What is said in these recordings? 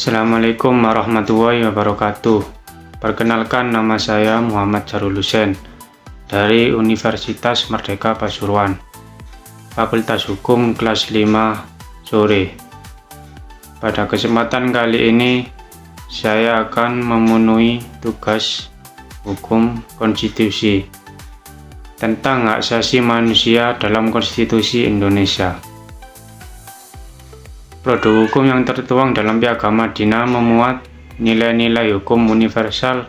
Assalamualaikum warahmatullahi wabarakatuh. Perkenalkan, nama saya Muhammad Syahrul Husain dari Universitas Merdeka Pasuruan, Fakultas Hukum kelas 5 sore. Pada kesempatan kali ini saya akan memenuhi tugas hukum konstitusi tentang hak asasi manusia dalam Konstitusi Indonesia. Produk hukum yang tertuang dalam Piagam Madinah memuat nilai-nilai hukum universal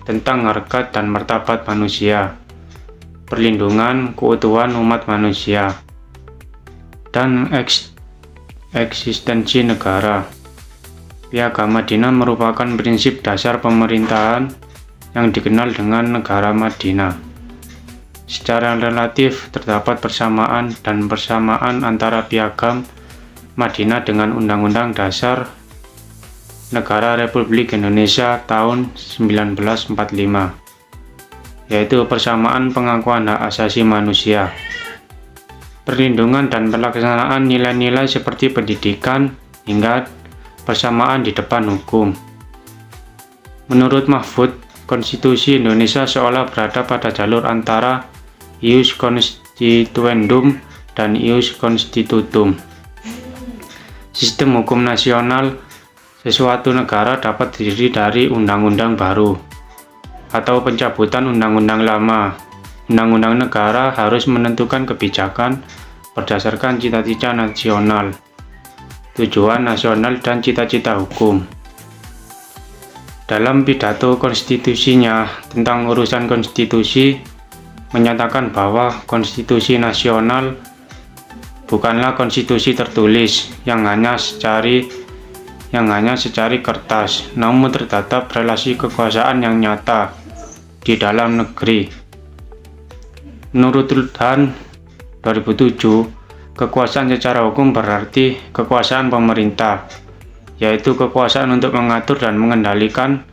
tentang harkat dan martabat manusia, perlindungan keutuhan umat manusia, dan eksistensi negara. Piagam Madinah merupakan prinsip dasar pemerintahan yang dikenal dengan negara Madinah. Secara relatif terdapat persamaan antara Piagam Madinah dengan Undang-Undang Dasar Negara Republik Indonesia tahun 1945, yaitu persamaan pengakuan hak asasi manusia, perlindungan dan pelaksanaan nilai-nilai seperti pendidikan, hingga persamaan di depan hukum. Menurut Mahfud, Konstitusi Indonesia seolah berada pada jalur antara ius constituendum dan ius constitutum. Sistem hukum nasional sesuatu negara dapat terdiri dari undang-undang baru atau pencabutan undang-undang lama. Undang-undang negara harus menentukan kebijakan berdasarkan cita-cita nasional, tujuan nasional, dan cita-cita hukum. Dalam pidato konstitusinya tentang urusan konstitusi, menyatakan bahwa konstitusi nasional bukanlah konstitusi tertulis yang hanya secari kertas, namun terdapat relasi kekuasaan yang nyata di dalam negeri. Menurut Han 2007, kekuasaan secara hukum berarti kekuasaan pemerintah, yaitu kekuasaan untuk mengatur dan mengendalikan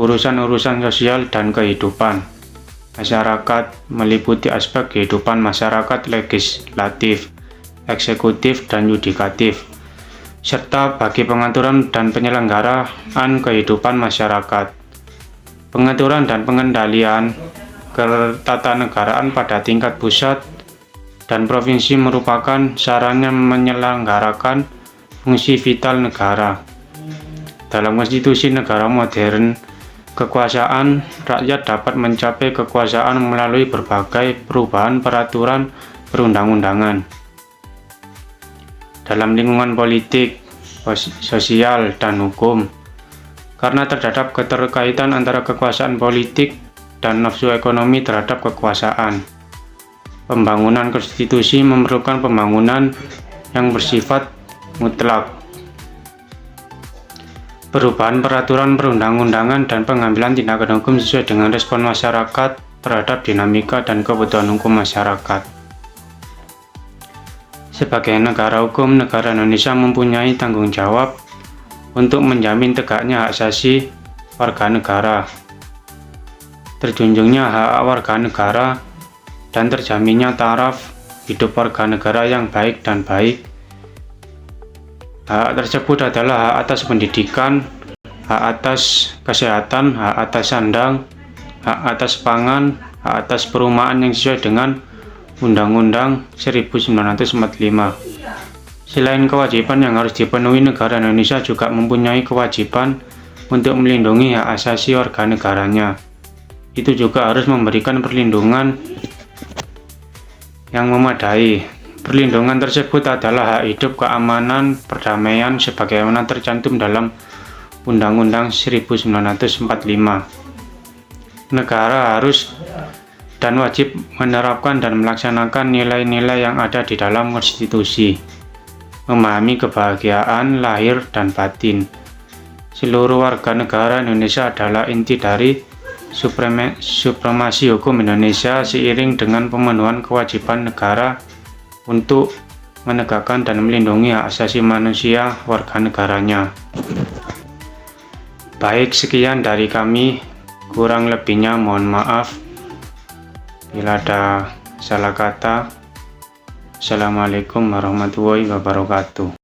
urusan-urusan sosial dan kehidupan masyarakat, meliputi aspek kehidupan masyarakat legislatif, eksekutif, dan yudikatif, serta bagi pengaturan dan penyelenggaraan kehidupan masyarakat. Pengaturan dan pengendalian ketatanegaraan pada tingkat pusat dan provinsi merupakan sarana menyelenggarakan fungsi vital negara. Dalam konstitusi negara modern, kekuasaan rakyat dapat mencapai kekuasaan melalui berbagai perubahan peraturan perundang-undangan. Dalam lingkungan politik, sosial, dan hukum, karena terdapat keterkaitan antara kekuasaan politik dan nafsu ekonomi terhadap kekuasaan. Pembangunan konstitusi memerlukan pembangunan yang bersifat mutlak. Perubahan peraturan perundang-undangan dan pengambilan tindakan hukum sesuai dengan respon masyarakat terhadap dinamika dan kebutuhan hukum masyarakat. Sebagai negara hukum, negara Indonesia mempunyai tanggung jawab untuk menjamin tegaknya hak asasi warga negara, terjunjungnya hak warga negara, dan terjaminnya taraf hidup warga negara yang baik dan baik. Hak tersebut adalah hak atas pendidikan, hak atas kesehatan, hak atas sandang, hak atas pangan, hak atas perumahan yang sesuai dengan Undang-Undang 1945. Selain kewajiban yang harus dipenuhi, negara Indonesia juga mempunyai kewajiban untuk melindungi hak asasi warga negaranya. Itu juga harus memberikan perlindungan yang memadai. Perlindungan tersebut adalah hak hidup, keamanan, perdamaian, sebagaimana tercantum dalam Undang-Undang 1945. Negara harus dan wajib menerapkan dan melaksanakan nilai-nilai yang ada di dalam konstitusi, memahami kebahagiaan lahir dan batin seluruh warga negara Indonesia adalah inti dari supremasi hukum Indonesia, seiring dengan pemenuhan kewajiban negara untuk menegakkan dan melindungi hak asasi manusia warga negaranya. Baik, sekian dari kami, kurang lebihnya mohon maaf bila ada salah kata. Assalamualaikum warahmatullahi wabarakatuh.